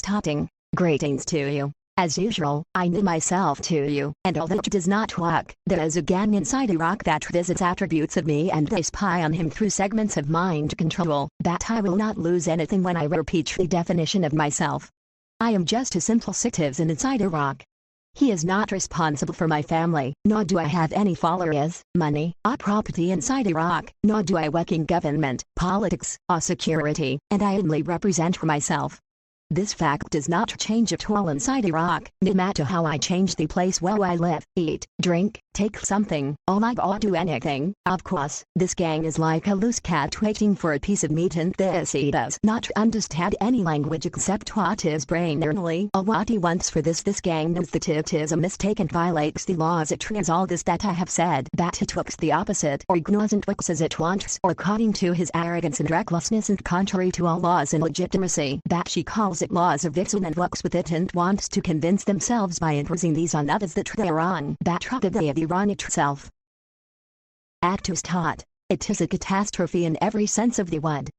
starting. Greetings to you. As usual, I knew myself to you, and although it does not work, there is a gang inside Iraq that visits attributes of me and they spy on him through segments of mind control, but I will not lose anything when I repeat the definition of myself. I am just a simple citizen inside Iraq. He is not responsible for my family, nor do I have any followers, money, or property inside Iraq, nor do I work in government, politics, or security, and I only represent myself. This fact does not change at all inside Iraq, no matter how I change the place where I live, eat, drink, take something, or like or do anything. Of course, this gang is like a loose cat waiting for a piece of meat, and this he does not understand any language except what is brain only or what he wants for this. This gang knows that it is a mistake and violates the laws. It tries all this that I have said, but it works the opposite or ignores and works as it wants or according to his arrogance and recklessness and contrary to all laws and legitimacy. But she calls it laws of Vixen and works with it and wants to convince themselves by imposing these on others that they are wrong. But they have Iran itself. Act 2 start. It is a catastrophe in every sense of the word.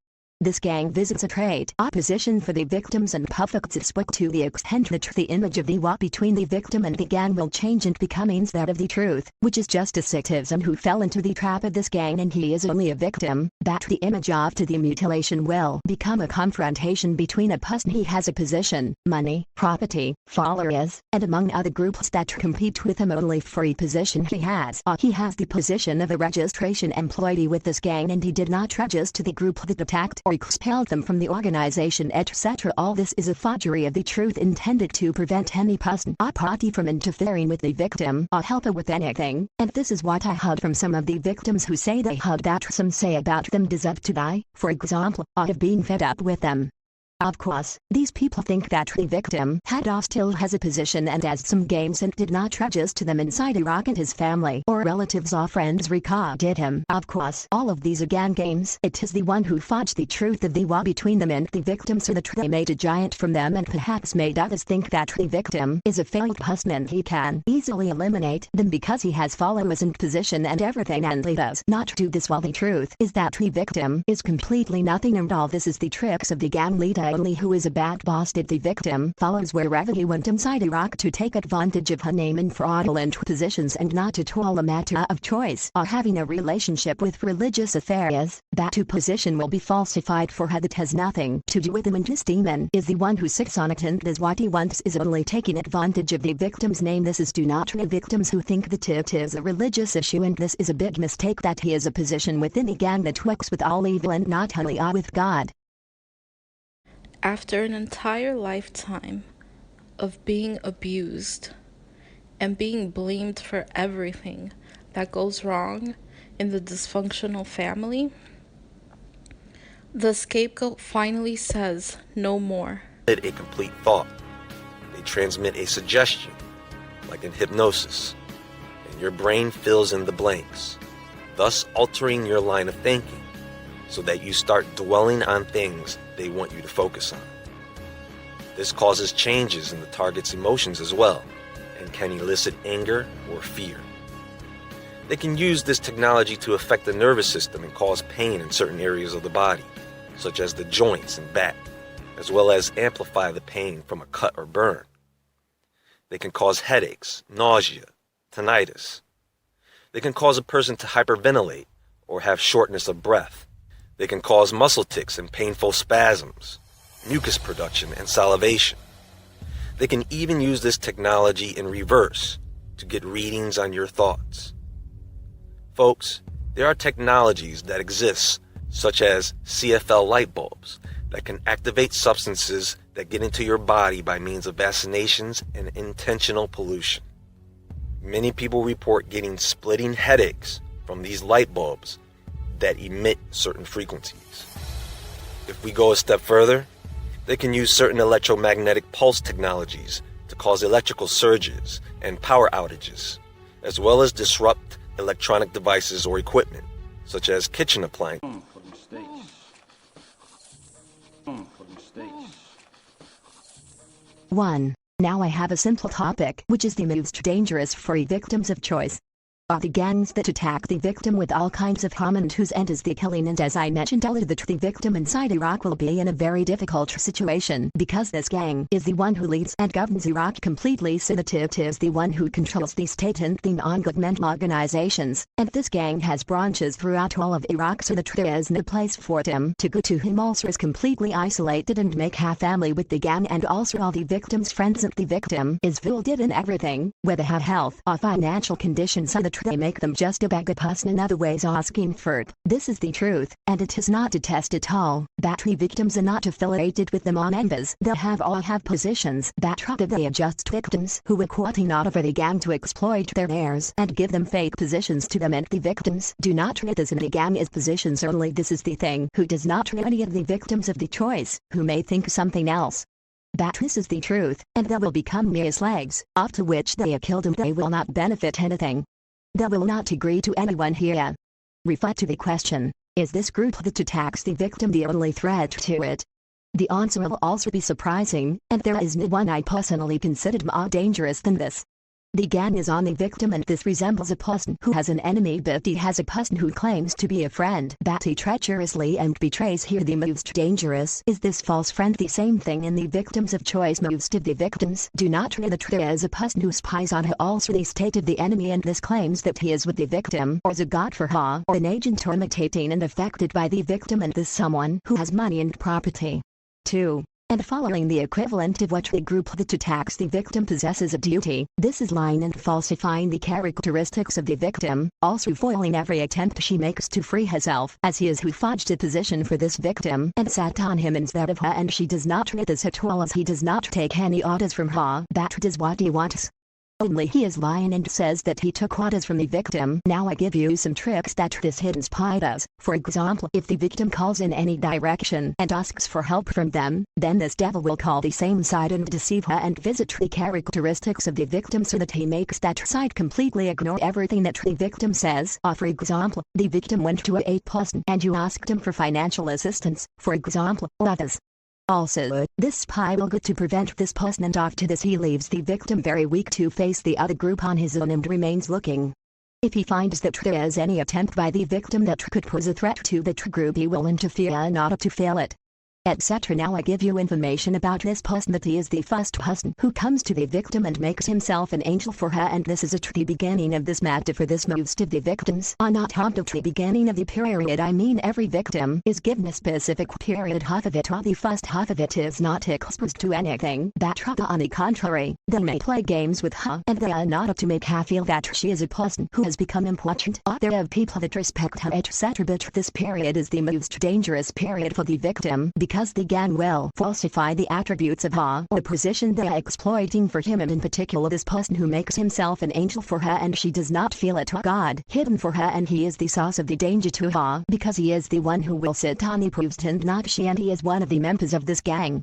This gang visits a trait opposition for the victims and perfects its work to the extent that the image of the war between the victim and the gang will change and become that of the truth, which is just a citizen who fell into the trap of this gang and he is only a victim, but the image after the mutilation will become a confrontation between a person he has a position, money, property, followers, and among other groups that compete with him only for a position he has. Or he has the position of a registration employee with this gang and he did not register the group that attacked or expelled them from the organization, etc. All this is a forgery of the truth intended to prevent any person or party from interfering with the victim or help her with anything, and this is what I heard from some of the victims who say they heard that some say about them deserve to die, for example, or have been fed up with them. Of course, these people think that the victim had or still has a position and as some games and did not register them inside Iraq and his family or relatives or friends recorded him. Of course, all of these are gang games. It is the one who forged the truth of the war between them and the victim so that they made a giant from them and perhaps made others think that the victim is a failed person and he can easily eliminate them because he has followers and position and everything, and he does not do this while the truth is that the victim is completely nothing and all this is the tricks of the gang leader only who is a bad boss that the victim follows wherever he went inside Iraq to take advantage of her name in fraudulent positions and not at all a matter of choice or having a relationship with religious affairs. That position will be falsified for her that has nothing to do with him, and this demon is the one who sits on it and does what he wants is only taking advantage of the victim's name. This is do not the victims who think that it is a religious issue, and this is a big mistake that he is a position within a gang that works with all evil and not only with God. After an entire lifetime of being abused and being blamed for everything that goes wrong in the dysfunctional family, the scapegoat finally says no more. A complete thought. They transmit a suggestion, like in hypnosis, and your brain fills in the blanks, thus altering your line of thinking, so that you start dwelling on things they want you to focus on. This causes changes in the target's emotions as well, and can elicit anger or fear. They can use this technology to affect the nervous system and cause pain in certain areas of the body, such as the joints and back, as well as amplify the pain from a cut or burn. They can cause headaches, nausea, tinnitus. They can cause a person to hyperventilate or have shortness of breath. They can cause muscle tics and painful spasms, mucus production and salivation. They can even use this technology in reverse to get readings on your thoughts. Folks, there are technologies that exist, such as CFL light bulbs, that can activate substances that get into your body by means of vaccinations and intentional pollution. Many people report getting splitting headaches from these light bulbs that emit certain frequencies. If we go a step further, they can use certain electromagnetic pulse technologies to cause electrical surges and power outages, as well as disrupt electronic devices or equipment, such as kitchen appliances. 1. Now I have a simple topic which is the most dangerous for victims of choice. are the gangs that attack the victim with all kinds of harm and whose end is the killing. And as I mentioned earlier, the victim inside Iraq will be in a very difficult situation because this gang is the one who leads and governs Iraq completely, so that it is the one who controls the state and the non-government organizations, and this gang has branches throughout all of Iraq, so that there is no place for them to go to. Him also is completely isolated and make half family with the gang, and also all the victim's friends, and the victim is fooled in everything, whether have health or financial conditions, so that they make them just a bag of pus and in other ways asking for it. This is the truth, and it is not a test at all. Battery victims are not affiliated with them on envas. They all have positions that they are just victims who were quoting out for the gang to exploit their heirs and give them fake positions to them, and the victims do not treat this in the gang as positions only. This is the thing who does not treat any of the victims of the choice who may think something else. But this is the truth, and they will become mere slaves, after which they are killed, and they will not benefit anything. They will not agree to anyone here. Reflect to the question, is this group that attacks the victim the only threat to it? The answer will also be surprising, and there is no one I personally considered more dangerous than this. The gang is on the victim, and this resembles a person who has an enemy, but he has a person who claims to be a friend, but he treacherously and betrays. Here the most dangerous is this false friend. The same thing in the victims of choice. Most of the victims do not treat the traitor as a person who spies on her. Also they stated the enemy, and this claims that he is with the victim, or is a god for her, or an agent or imitating and affected by the victim, and this someone who has money and property. 2. And following the equivalent of what the group that attacks the victim possesses a duty. This is lying and falsifying the characteristics of the victim, also foiling every attempt she makes to free herself, as he is who forged a position for this victim and sat on him instead of her, and she does not treat this at all, as he does not take any orders from her, but does what he wants. Only he is lying and says that he took orders from the victim. Now I give you some tricks that this hidden spy does. For example, if the victim calls in any direction and asks for help from them, then this devil will call the same side and deceive her and visit the characteristics of the victim, so that he makes that side completely ignore everything that the victim says. Or for example, the victim went to a person and you asked him for financial assistance, for example, or others. Also, this spy will go to prevent this person, and after this he leaves the victim very weak to face the other group on his own and remains looking. If he finds that there is any attempt by the victim that could pose a threat to the group, he will interfere in order to fail it, etc. Now I give you information about this person, that he is the first person who comes to the victim and makes himself an angel for her, and this is at the beginning of this matter. For this most of the victims are not harmed at the beginning of the period. I mean, every victim is given a specific period. Half of it, or the first half of it, is not exposed to anything, but on the contrary, they may play games with her, and they are not to make her feel that she is a person who has become important, or there are people that respect her, etc. But this period is the most dangerous period for the victim, because the gang will falsify the attributes of her or position they are exploiting for him, and in particular this person who makes himself an angel for her, and she does not feel it, or God hidden for her, and he is the source of the danger to her, because he is the one who will sit on the proofs and not she, and he is one of the members of this gang.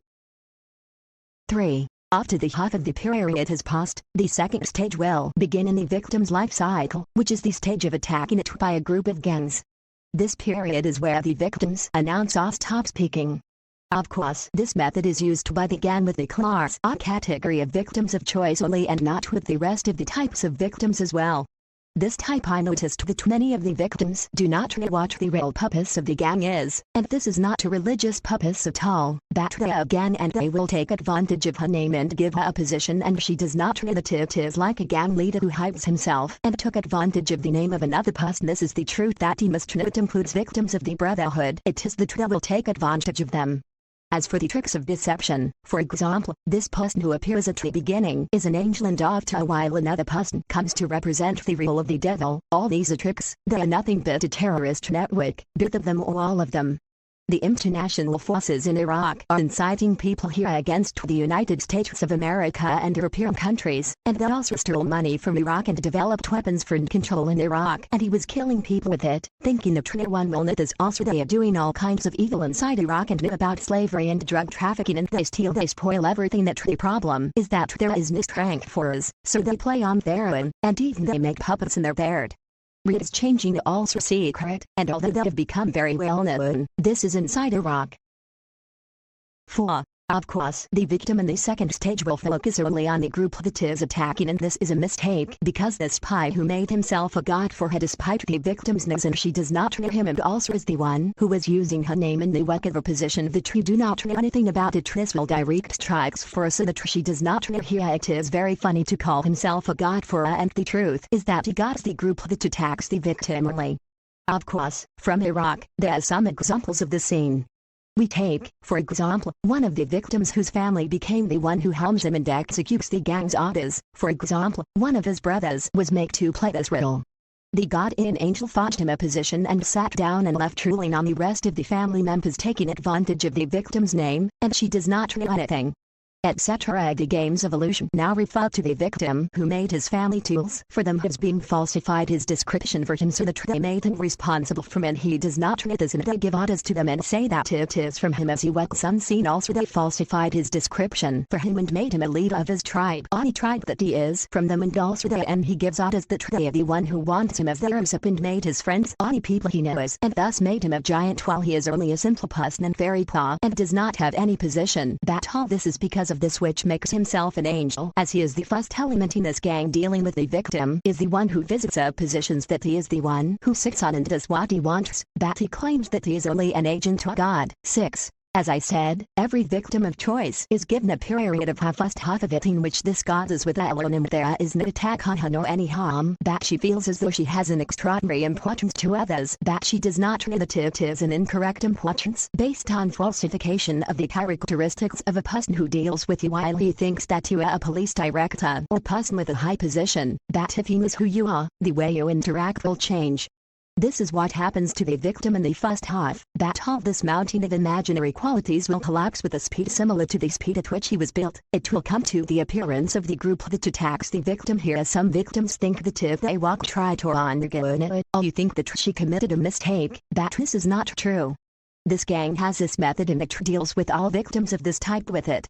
3. After the half of the period has passed, the second stage will begin in the victim's life cycle, which is the stage of attacking it by a group of gangs. This period is where the victims announce or stop speaking. Of course, this method is used by the gang with the class or category of victims of choice only, and not with the rest of the types of victims as well. This type, I noticed that many of the victims do not know what the real purpose of the gang is, and this is not a religious purpose at all, but they are a gang and they will take advantage of her name and give her a position, and she does not know that it is like a gang leader who hides himself and took advantage of the name of another person. This is the truth that he must know. It includes victims of the Brotherhood. It is that they will take advantage of them. As for the tricks of deception, for example, this person who appears at the beginning is an angel, and after a while another person comes to represent the role of the devil. All these are tricks. They are nothing but a terrorist network, both of them or all of them. The international forces in Iraq are inciting people here against the United States of America and European countries, and they also stole money from Iraq and developed weapons for control in Iraq, and he was killing people with it, thinking that no one will know this. Also they are doing all kinds of evil inside Iraq and know about slavery and drug trafficking, and they steal, they spoil everything. That the problem is that there is no strength for us, so they play on their own, and even they make puppets in their beard. It is changing also secret, and although they have become very well known, this is inside Iraq. 4. Of course, the victim in the second stage will focus only on the group that is attacking, and this is a mistake because the spy who made himself a god for her despite the victim's nose, and she does not treat him, and also is the one who is using her name in the whatever position that she do not know anything about it. This will direct strikes for us so that she does not know here. It is very funny to call himself a god for her, and the truth is that he got the group that attacks the victim only. Of course, from Iraq, there are some examples of the scene. We take, for example, one of the victims whose family became the one who helms him and executes the gang's orders. For example, one of his brothers was made to play this riddle. The guardian angel fought him a position and sat down and left ruling on the rest of the family members, taking advantage of the victim's name, and she does not know anything, etc. The game's evolution now refer to the victim who made his family tools for them, has been falsified his description for him so that they made him responsible for him, and he does not treat this, and they give orders to them and say that it is from him as he works unseen. Also they falsified his description for him and made him a leader of his tribe, any tribe that he is from them, and also and he gives orders that they are the one who wants him as theirs up, and made his friends any people he knows, and thus made him a giant while he is only a simple person and very poor and does not have any position. That all this is because of this, which makes himself an angel, as he is the first element in this gang dealing with the victim, is the one who visits positions that he is the one who sits on and does what he wants, but he claims that he is only an agent of God. 6. As I said, every victim of choice is given a period of her first half of it in which this god is with her alone, and there is no attack on her nor any harm, but she feels as though she has an extraordinary importance to others, but she does not know that it is an incorrect importance based on falsification of the characteristics of a person who deals with you while he thinks that you are a police director or person with a high position, but if he knows who you are, the way you interact will change. This is what happens to the victim in the first half, but all this mountain of imaginary qualities will collapse with a speed similar to the speed at which he was built. It will come to the appearance of the group that attacks the victim here. Some victims think that if they walk right or on it, you think that she committed a mistake, but this is not true. This gang has this method and it deals with all victims of this type with it.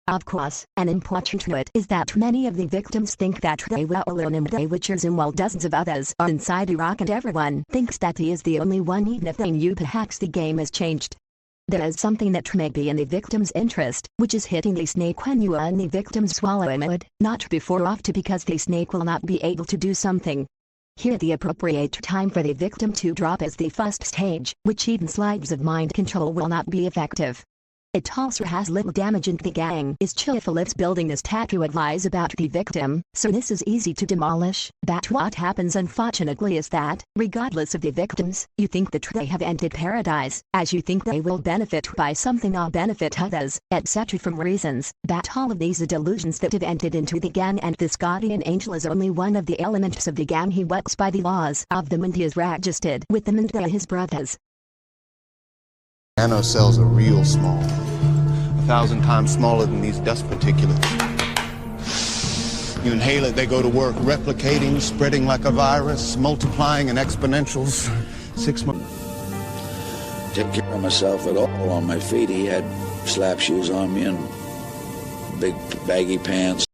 Of course, an important note is that many of the victims think that they were alone and they witches, and while dozens of others are inside Iraq and everyone thinks that he is the only one, even if they knew perhaps the game has changed. There is something that may be in the victim's interest, which is hitting the snake when you are in the victim's swallow mode, not before or after, because the snake will not be able to do something. Here the appropriate time for the victim to drop is the first stage, which even sleights of mind control will not be effective. It also has little damage, and the gang is cheerful. It's building this tattoo of lies about the victim, so this is easy to demolish. But what happens unfortunately is that, regardless of the victims, you think that they have entered paradise, as you think they will benefit by something or benefit others, etc. from reasons, but all of these are delusions that have entered into the gang, and this guardian angel is only one of the elements of the gang. He works by the laws of them and he is registered with them, and they are his brothers. Nanocells are real small, 1,000 times smaller than these dust particulates. You inhale it, they go to work, replicating, spreading like a virus, multiplying in exponentials. 6 months. Take care of myself at all on my feet. He had slap shoes on me and big baggy pants.